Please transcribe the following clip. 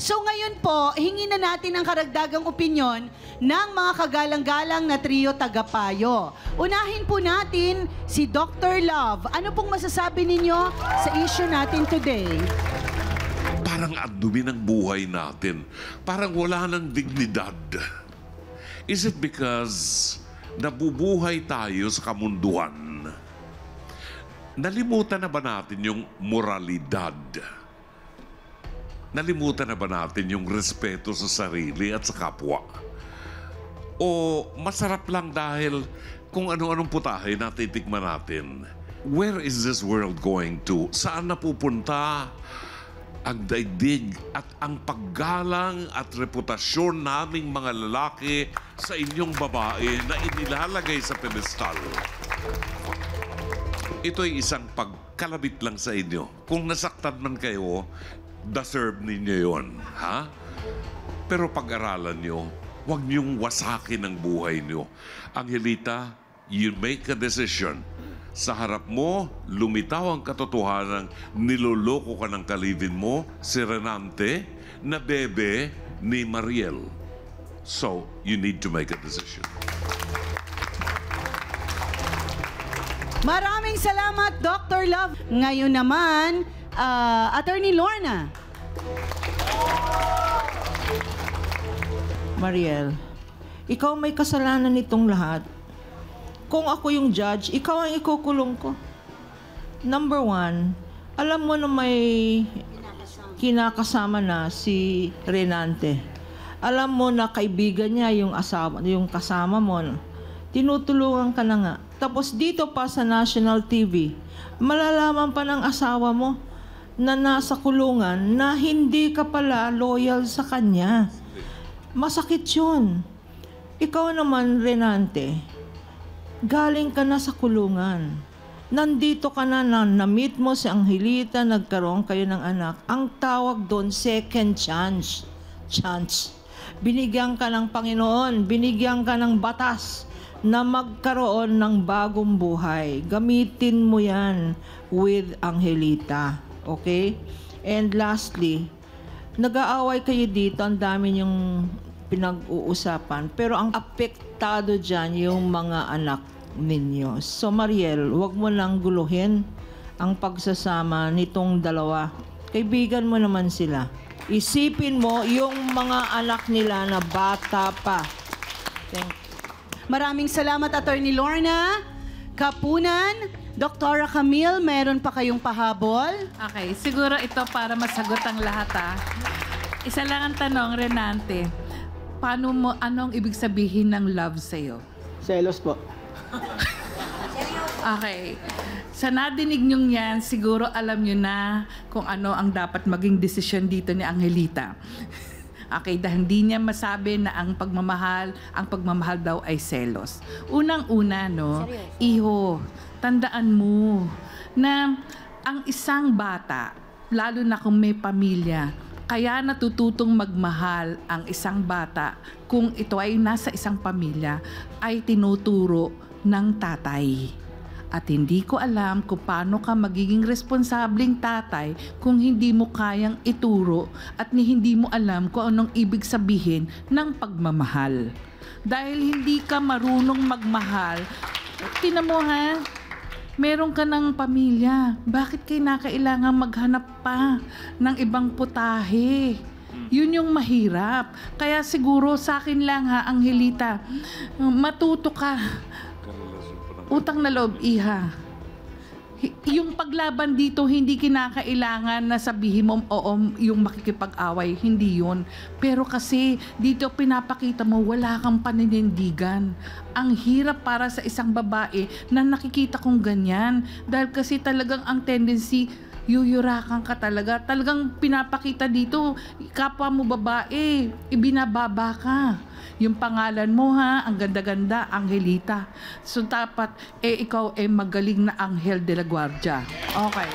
So ngayon po, hingin na natin ang karagdagang opinyon ng mga kagalang-galang na trio tagapayo. Unahin po natin si Dr. Love. Ano pong masasabi ninyo sa issue natin today? Parang ang dumi ng buhay natin. Parang wala ng dignidad. Is it because nabubuhay tayo sa kamunduhan? Nalimutan na ba natin yung moralidad? Nalimutan na ba natin yung respeto sa sarili at sa kapwa? O masarap lang dahil kung ano-anong putahe na titikman natin? Where is this world going to? Saan napupunta ang daigdig at ang paggalang at reputasyon naming mga lalaki sa inyong babae na inilalagay sa pedestal? Ito'y isang pagkalabit lang sa inyo. Kung nasaktan man kayo, deserve ninyo yon, ha? Pero pag-aralan nyo, huwag niyong wasakin ang buhay nyo. Angelita, you make a decision. Sa harap mo, lumitaw ang katotohanan, niloloko ka ng kalivin mo, si Renante, na bebe ni Mariel. So, you need to make a decision. Maraming salamat, Dr. Love. Ngayon naman, Attorney Lorna. Mariel, ikaw may kasalanan nitong lahat. Kung ako yung judge, ikaw ang ikukulong ko. Number one, alam mo na may kinakasama na si Renante. Alam mo na kaibigan niya yung kasama mo. Tinutulungan ka na nga. Tapos dito pa sa national TV, malalaman pa ng asawa mo na nasa kulungan na hindi ka pala loyal sa kanya. Masakit yun. Ikaw naman, Renante, galing ka na sa kulungan. Nandito ka na, na-meet mo si Angelita, nagkaroon kayo ng anak. Ang tawag doon, second chance. Binigyan ka ng Panginoon, binigyan ka ng batas na magkaroon ng bagong buhay. Gamitin mo yan with Angelita. Okay? And lastly, nag-aaway kayo dito, ang dami yung pinag-uusapan. Pero ang apektado dyan yung mga anak ninyo. So Mariel, huwag mo lang guluhin ang pagsasama nitong dalawa. Kaibigan mo naman sila. Isipin mo yung mga anak nila na bata pa. Thank you. Maraming salamat, Attorney Lorna. Kapunan, Dr. Camille, meron pa kayong pahabol? Okay, siguro ito para masagot ang lahat, ha. Isa lang ang tanong, Renante. Anong ibig sabihin ng love sa'yo? Selos po. Okay. Sa nadinig niyong yan, siguro alam niyo na kung ano ang dapat maging desisyon dito ni Angelita. Okay, dahil hindi niya masabi na ang pagmamahal daw ay selos. Unang-una, no, iho, tandaan mo na ang isang bata, lalo na kung may pamilya, kaya natututong magmahal ang isang bata kung ito ay nasa isang pamilya, ay tinuturo ng tatay. At hindi ko alam kung paano ka magiging responsableng tatay kung hindi mo kayang ituro at hindi mo alam kung anong ibig sabihin ng pagmamahal. Dahil hindi ka marunong magmahal, tinan mo ha, meron ka ng pamilya. Bakit kailangan maghanap pa ng ibang putahe? Yun yung mahirap. Kaya siguro sa akin lang ha, Angelita, matuto ka. Utang na loob, iha. Yung paglaban dito, hindi kinakailangan na sabihin mo, oo, yung makikipag-away. Hindi yun. Pero kasi, dito pinapakita mo, wala kang paninindigan. Ang hirap para sa isang babae na nakikita kong ganyan. Dahil kasi talagang ang tendency, yuyurakan ka talaga. Talagang pinapakita dito, kapwa mo babae, ibinababa ka. Yung pangalan mo ha, ang ganda-ganda, Angelita. So dapat, ikaw magaling na Anghel de la Guardia. Okay.